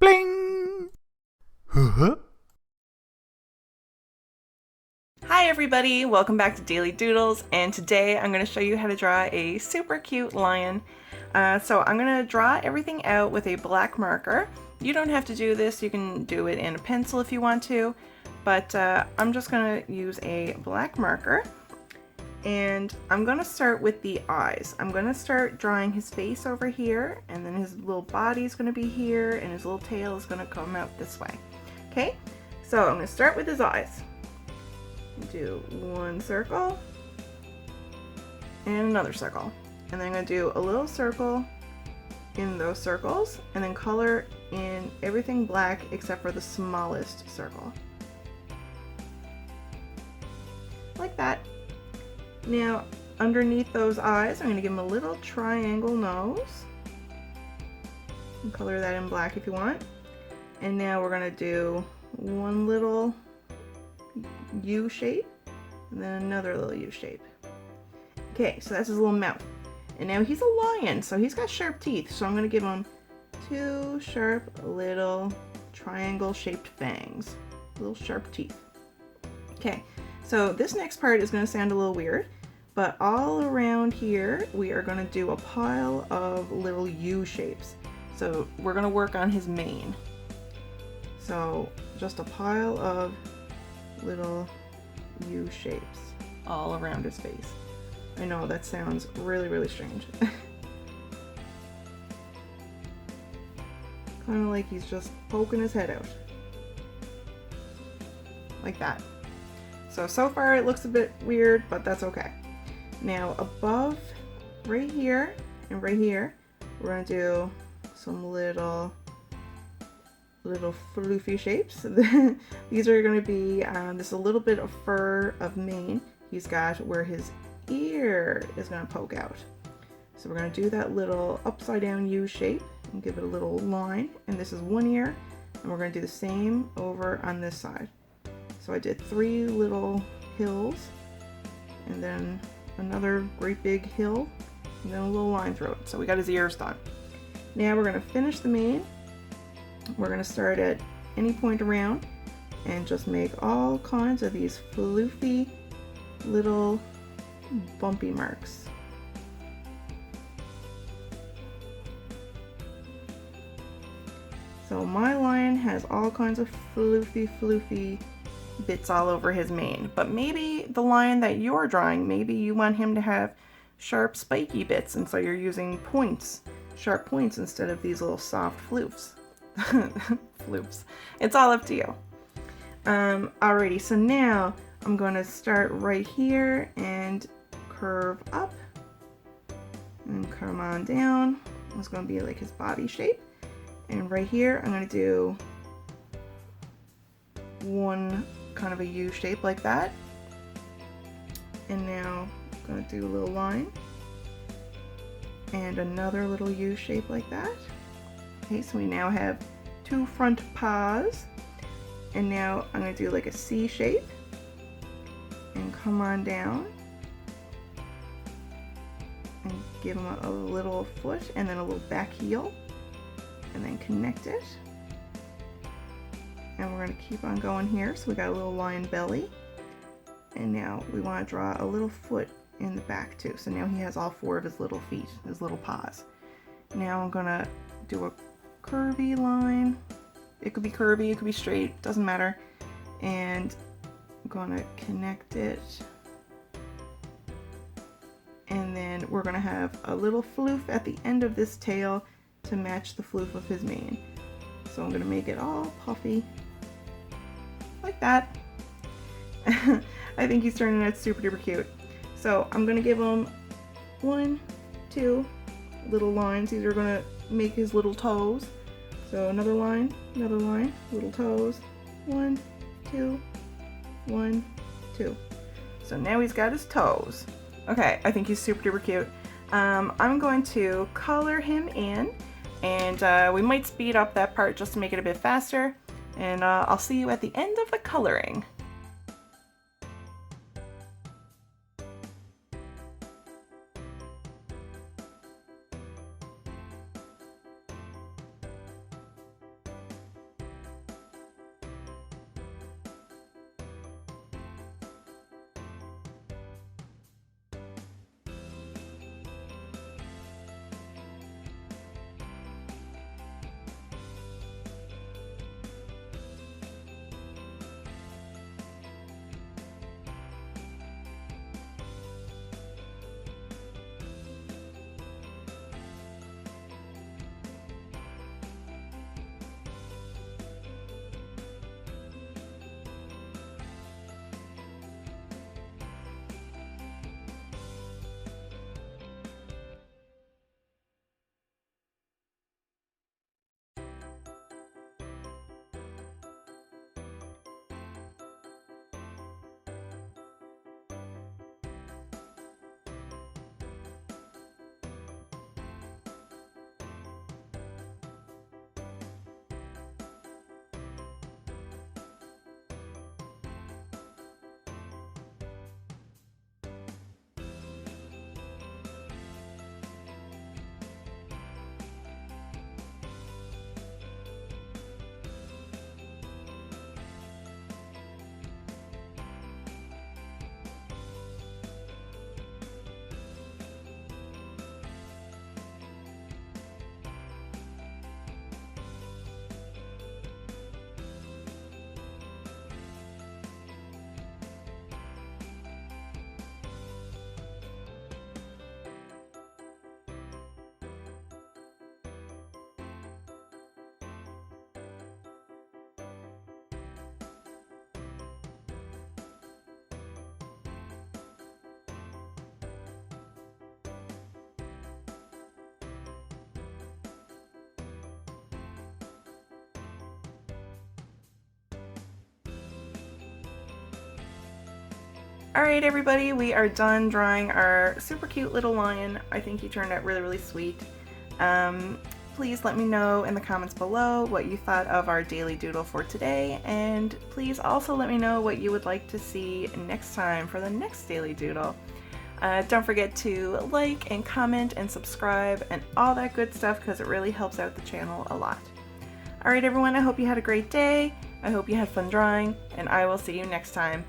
Bling! Huh? Hi everybody, welcome back to Daily Doodles, and today I'm going to show you how to draw a super cute lion. So I'm going to draw everything out with a black marker. You don't have to do this, you can do it in a pencil if you want to, but I'm just going to use a black marker, and I'm going to start with the eyes. I'm going to start drawing his face over here, and then his little body is going to be here, and his little tail is going to come out this way. Okay, so I'm going to start with his eyes. Do one circle and another circle, and then I'm going to do a little circle in those circles and then color in everything black except for the smallest circle, like that. Now underneath those eyes I'm going to give him a little triangle nose and color that in black if you want. And now we're going to do one little U shape and then another little U shape. Okay, so that's his little mouth. And now he's a lion, so he's got sharp teeth. So I'm going to give him two sharp little triangle shaped fangs. Little sharp teeth. Okay, so this next part is going to sound a little weird, but all around here we are going to do a pile of little U shapes. So we're going to work on his mane. So just a pile of little U shapes all around his face. I know that sounds really strange. Kind of like he's just poking his head out. Like that. So far it looks a bit weird, but that's okay. Now above, right here and right here, we're going to do some little floofy shapes. These are going to be just a little bit of fur of mane he's got where his ear is going to poke out. So we're going to do that little upside down U shape and give it a little line, and this is one ear, and we're going to do the same over on this side. So I did three little hills and then another great big hill and then a little line through it. So we got his ears done. Now we're going to finish the mane. We're going to start at any point around and just make all kinds of these floofy little bumpy marks. So my lion has all kinds of floofy bits all over his mane, but maybe the lion that you're drawing, maybe you want him to have sharp spiky bits, and so you're using points, sharp points instead of these little soft floofs. Floofs. It's all up to you. Alrighty, so now I'm going to start right here and curve up and come on down. It's going to be like his body shape. And right here I'm going to do one kind of a U shape like that. And now I'm going to do a little line and another little U shape like that. Okay, so we now have two front paws, and now I'm going to do like a C shape and come on down and give him a little foot and then a little back heel and then connect it. And we're going to keep on going here. So we got a little lion belly, and now we want to draw a little foot in the back too. So now he has all four of his little feet, his little paws. Now I'm going to do a curvy line. It could be curvy, it could be straight, doesn't matter. And I'm gonna connect it. And then we're gonna have a little floof at the end of this tail to match the floof of his mane. So I'm gonna make it all puffy, like that. I think he's turning out super duper cute. So I'm gonna give him one, two little lines. These are gonna make his little toes. So another line, little toes, 1, 2, 1, 2. So now he's got his toes. Okay, I think he's super duper cute. I'm going to color him in, and we might speed up that part just to make it a bit faster, and I'll see you at the end of the coloring. Alright everybody, we are done drawing our super cute little lion. I think he turned out really sweet. Please let me know in the comments below what you thought of our daily doodle for today, and please also let me know what you would like to see next time for the next daily doodle. Don't forget to like and comment and subscribe and all that good stuff because it really helps out the channel a lot. Alright everyone, I hope you had a great day, I hope you had fun drawing, and I will see you next time.